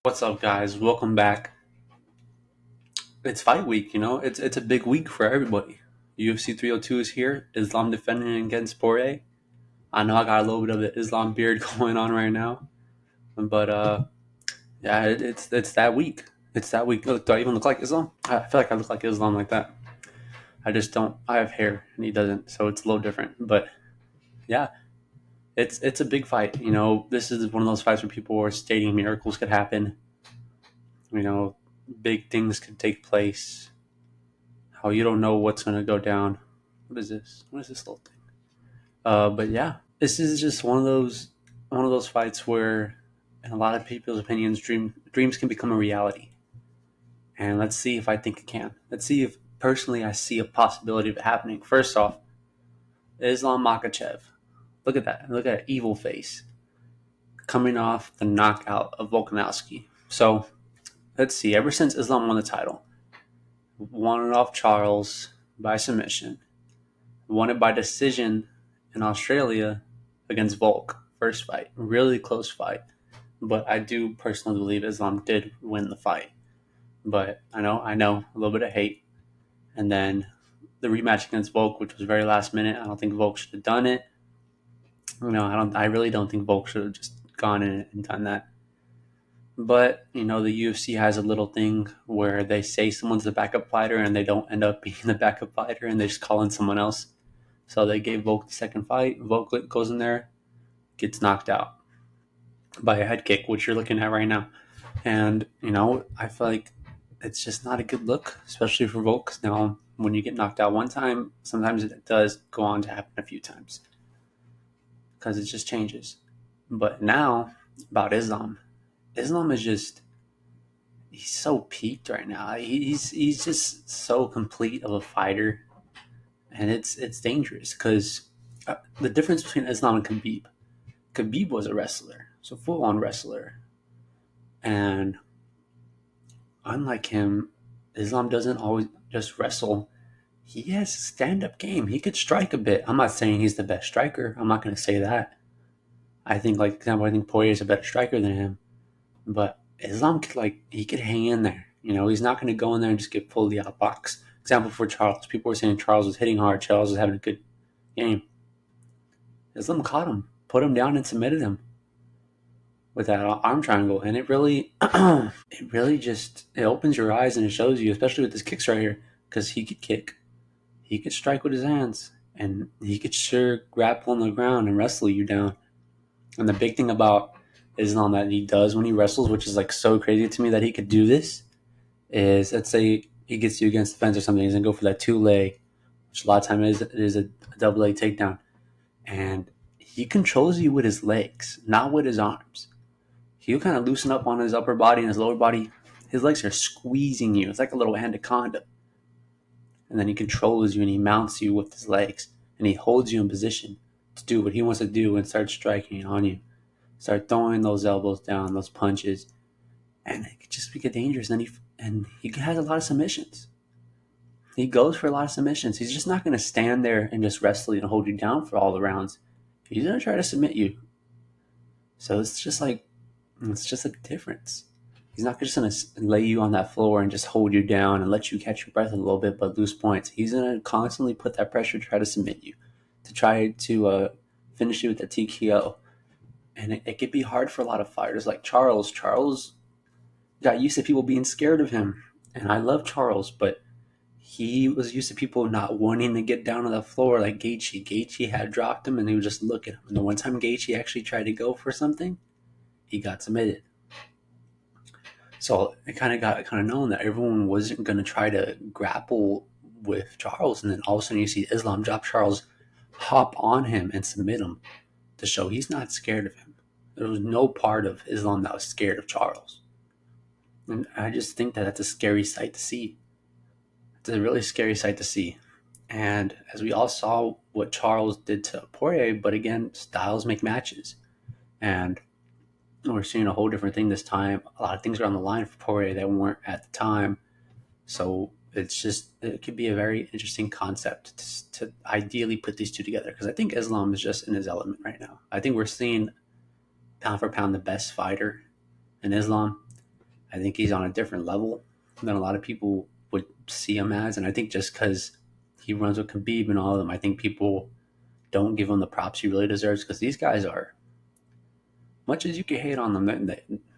What's up, guys? Welcome back. It's fight week, It's a big week for everybody. UFC 302 is here. Islam defending against Poirier. I know I got a little bit of the Islam beard going on right now, but yeah, it's that week. It's that week. Look, do I even look like Islam? I feel like I look like Islam like that. I just don't. I have hair and he doesn't, so it's a little different. But yeah, it's a big fight. This is one of those fights where people are stating miracles could happen. You know, big things could take place. How you don't know what's gonna go down. What is this? What is this little thing? But yeah, this is just one of those fights where, in a lot of people's opinions, dreams can become a reality. And let's see if I think it can. Let's see if personally I see a possibility of it happening. First off, Islam Makhachev. Look at that. Look at that evil face coming off the knockout of Volkanovski. So let's see. Ever since Islam won the title, won it off Charles by submission, won it by decision in Australia against Volk. First fight. Really close fight. But I do personally believe Islam did win the fight. But I know, a little bit of hate. And then the rematch against Volk, which was very last minute. I don't think Volk should have done it. I really don't think Volk should have just gone in and done that. But, the UFC has a little thing where they say someone's the backup fighter and they don't end up being the backup fighter and they just call in someone else. So they gave Volk the second fight. Volk goes in there, gets knocked out by a head kick, which you're looking at right now. And, I feel like it's just not a good look, especially for Volk. Now, when you get knocked out one time, sometimes it does go on to happen a few times because it just changes. But now, about Islam. Islam is just, he's so peaked right now. He's just so complete of a fighter. And it's dangerous because the difference between Islam and Khabib was a wrestler, so full-on wrestler. And unlike him, Islam doesn't always just wrestle. He has a stand-up game. He could strike a bit. I'm not saying he's the best striker. I'm not going to say that. I think, like, example, I think Poirier is a better striker than him. But Islam he could hang in there. He's not going to go in there and just get fully outboxed. Example for Charles. People were saying Charles was hitting hard. Charles was having a good game. Islam caught him, put him down, and submitted him with that arm triangle. And it really, it opens your eyes and it shows you, especially with his kicks right here, because he could kick, he could strike with his hands, and he could sure grapple on the ground and wrestle you down. And the big thing about Islam that he does when he wrestles, which is like so crazy to me that he could do this, is let's say he gets you against the fence or something, he's gonna go for that 2 leg, which a lot of times is a double leg takedown, and he controls you with his legs, not with his arms. He'll kind of loosen up on his upper body and his lower body. His legs are squeezing you. It's like a little anaconda. And then he controls you and he mounts you with his legs, and he holds you in position to do what he wants to do and start striking on you. Start throwing those elbows down, those punches, and it could just get dangerous. And he has a lot of submissions. He goes for a lot of submissions. He's just not going to stand there and just wrestle you and hold you down for all the rounds. He's going to try to submit you. So it's just a difference. He's not just going to lay you on that floor and just hold you down and let you catch your breath a little bit but lose points. He's going to constantly put that pressure to try to submit you, to try to finish you with a TKO. And it could be hard for a lot of fighters like Charles. Charles got used to people being scared of him. And I love Charles, but he was used to people not wanting to get down to the floor like Gaethje. Gaethje had dropped him and he would just look at him. And the one time Gaethje actually tried to go for something, he got submitted. So it got known that everyone wasn't going to try to grapple with Charles. And then all of a sudden you see Islam drop Charles, hop on him and submit him to show he's not scared of him. There was no part of Islam that was scared of Charles. And I just think that that's a scary sight to see. It's a really scary sight to see. And as we all saw what Charles did to Poirier, but again, styles make matches. And we're seeing a whole different thing this time. A lot of things are on the line for Poirier that weren't at the time. So it could be a very interesting concept to ideally put these two together. Because I think Islam is just in his element right now. I think we're seeing pound for pound the best fighter in Islam. I think he's on a different level than a lot of people would see him as. And I think just because he runs with Khabib and all of them, I think people don't give him the props he really deserves, because these guys are, much as you can hate on them,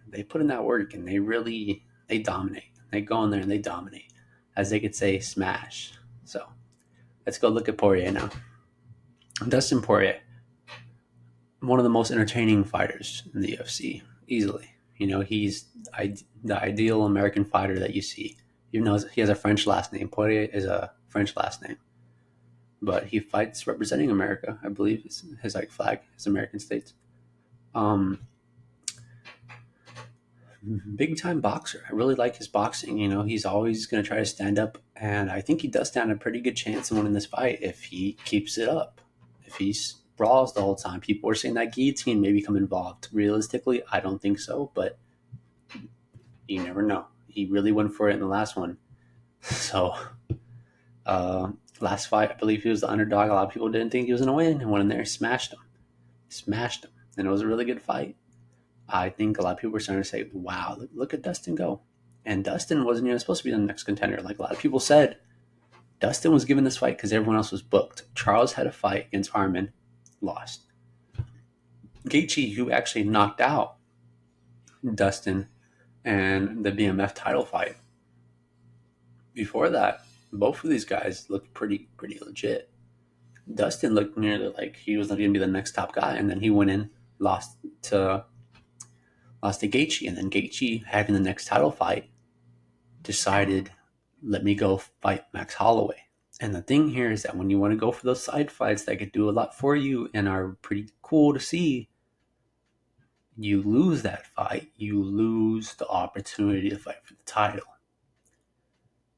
they put in that work and they dominate. They go in there and they dominate. As they could say, smash. So let's go look at Poirier now. Dustin Poirier, one of the most entertaining fighters in the UFC, easily. He's the ideal American fighter that you see. Even though he has a French last name, Poirier is a French last name, but he fights representing America. I believe his like flag is American states. Big time boxer. I really like his boxing. He's always going to try to stand up, and I think he does stand a pretty good chance of winning this fight if he keeps it up. If he brawls the whole time. People are saying that guillotine may become involved. Realistically, I don't think so, but you never know. He really went for it in the last one. So, last fight, I believe he was the underdog. A lot of people didn't think he was going to win, and went in there and smashed him. And it was a really good fight. I think a lot of people were starting to say, wow, look at Dustin go. And Dustin wasn't even supposed to be the next contender. Like a lot of people said, Dustin was given this fight because everyone else was booked. Charles had a fight against Arman, lost. Gaethje, who actually knocked out Dustin and the BMF title fight. Before that, both of these guys looked pretty legit. Dustin looked nearly like he was going to be the next top guy, and then he went in, lost to Gaethje, and then Gaethje, having the next title fight, decided, let me go fight Max Holloway. And the thing here is that when you want to go for those side fights that could do a lot for you and are pretty cool to see, you lose that fight. You lose the opportunity to fight for the title.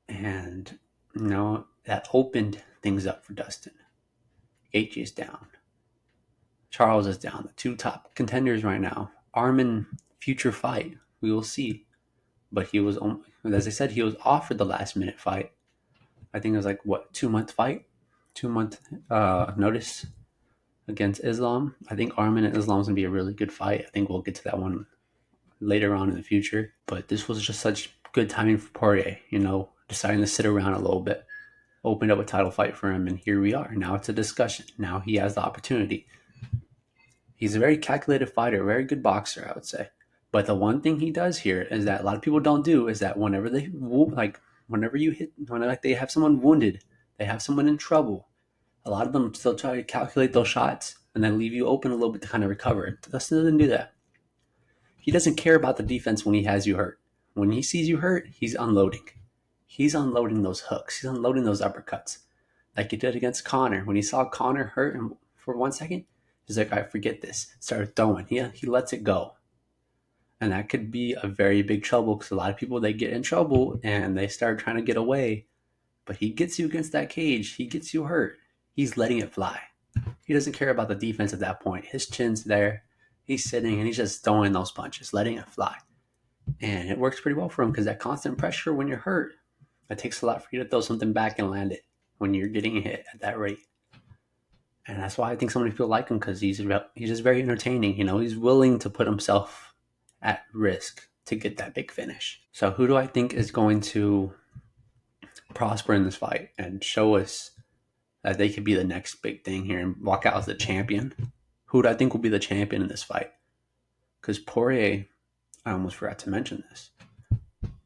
And, that opened things up for Dustin. Gaethje is down. Charles is down. The two top contenders right now. Arman, future fight. We will see. But he was, as I said, he was offered the last minute fight. I think it was like, 2-month fight? 2-month notice against Islam. I think Arman and Islam is going to be a really good fight. I think we'll get to that one later on in the future. But this was just such good timing for Poirier, deciding to sit around a little bit. Opened up a title fight for him, and here we are. Now it's a discussion. Now he has the opportunity. He's a very calculated fighter, a very good boxer, I would say. But the one thing he does here is that a lot of people don't do is that whenever they have someone wounded, they have someone in trouble, a lot of them still try to calculate those shots and then leave you open a little bit to kind of recover. Dustin doesn't do that. He doesn't care about the defense when he has you hurt. When he sees you hurt, he's unloading. He's unloading those hooks. He's unloading those uppercuts. Like he did against Conor. When he saw Conor hurt him for 1 second, he's like, I forget this. Started throwing. He lets it go. And that could be a very big trouble, because a lot of people, they get in trouble and they start trying to get away. But he gets you against that cage. He gets you hurt. He's letting it fly. He doesn't care about the defense at that point. His chin's there. He's sitting and he's just throwing those punches, letting it fly. And it works pretty well for him, because that constant pressure when you're hurt, it takes a lot for you to throw something back and land it when you're getting hit at that rate. And that's why I think so many people like him, because he's just very entertaining. He's willing to put himself at risk to get that big finish. So who do I think is going to prosper in this fight and show us that they could be the next big thing here and walk out as the champion? Who do I think will be the champion in this fight? Because Poirier, I almost forgot to mention this.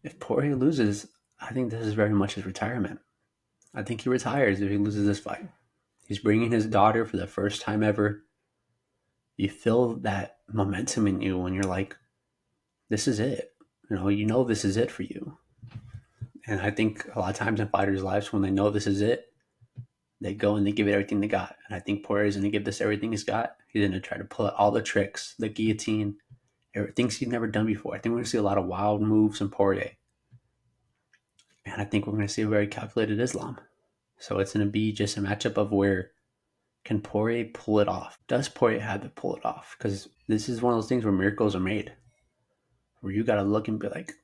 If Poirier loses, I think this is very much his retirement. I think he retires if he loses this fight. He's bringing his daughter for the first time ever. You feel that momentum in you when you're like, this is it. This is it for you. And I think a lot of times in fighters' lives, when they know this is it, they go and they give it everything they got. And I think Poirier is going to give this everything he's got. He's going to try to pull out all the tricks, the guillotine, things he's never done before. I think we're going to see a lot of wild moves from Poirier. And I think we're going to see a very calculated Islam. So it's going to be just a matchup of where, can Poirier pull it off? Does Poirier have to pull it off? Because this is one of those things where miracles are made, where you got to look and be like,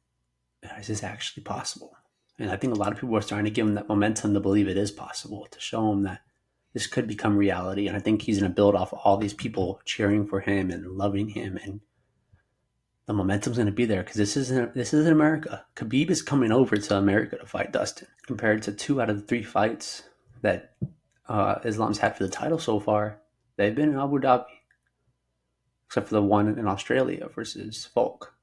is this actually possible? And I think a lot of people are starting to give him that momentum to believe it is possible, to show him that this could become reality. And I think he's going to build off all these people cheering for him and loving him and the momentum's going to be there because this isn't America. Khabib is coming over to America to fight Dustin. Compared to 2 out of the 3 fights that Islam's had for the title so far, they've been in Abu Dhabi, except for the one in Australia versus Volk.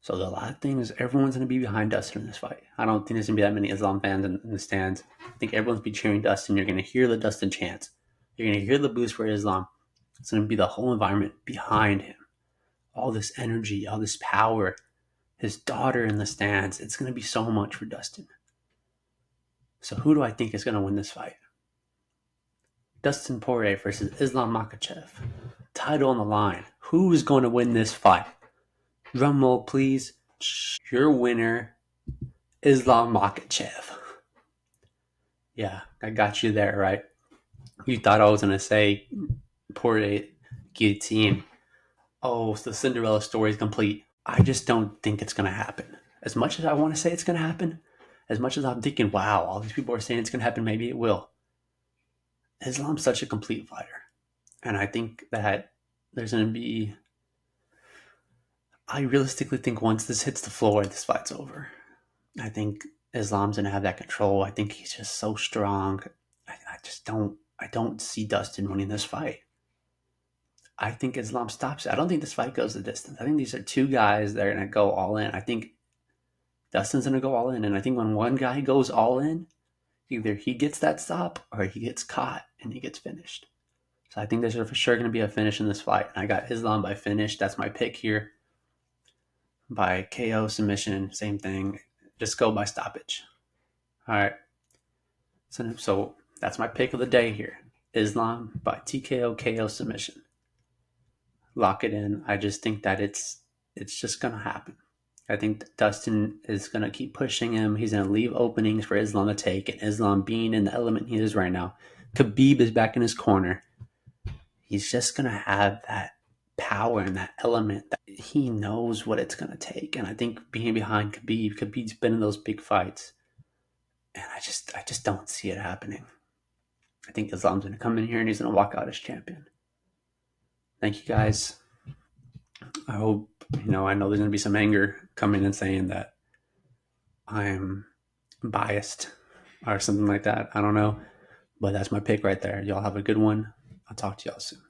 So a lot of things, everyone's going to be behind Dustin in this fight. I don't think there's going to be that many Islam fans in the stands. I think everyone's be cheering Dustin. You're going to hear the Dustin chants. You're going to hear the boost for Islam. It's going to be the whole environment behind him. All this energy, all this power, his daughter in the stands. It's going to be so much for Dustin. So who do I think is going to win this fight? Dustin Poirier versus Islam Makhachev. Title on the line. Who is going to win this fight? Drum roll, please. Your winner, Islam Makhachev. Yeah, I got you there, right? You thought I was going to say Poirier guillotine. Oh, so the Cinderella story is complete. I just don't think it's going to happen. As much as I want to say it's going to happen, as much as I'm thinking, wow, all these people are saying it's going to happen, maybe it will. Islam's such a complete fighter. And I think that there's going to be... I realistically think once this hits the floor, this fight's over. I think Islam's going to have that control. I think he's just so strong. I don't see Dustin winning this fight. I think Islam stops it. I don't think this fight goes the distance. I think these are 2 guys that are going to go all in. I think Dustin's going to go all in. And I think when one guy goes all in, either he gets that stop or he gets caught and he gets finished. So I think there's for sure going to be a finish in this fight. And I got Islam by finish. That's my pick here. By KO submission, same thing. Just go by stoppage. All right. So that's my pick of the day here. Islam by TKO KO submission. Lock it in. I just think that it's just going to happen. I think Dustin is going to keep pushing him. He's going to leave openings for Islam to take, and Islam being in the element he is right now. Khabib is back in his corner. He's just going to have that power and that element that he knows what it's going to take. And I think being behind Khabib's been in those big fights. And I just don't see it happening. I think Islam's going to come in here and he's going to walk out as champion. Thank you, guys. I hope, I know there's going to be some anger coming and saying that I'm biased or something like that. I don't know. But that's my pick right there. Y'all have a good one. I'll talk to y'all soon.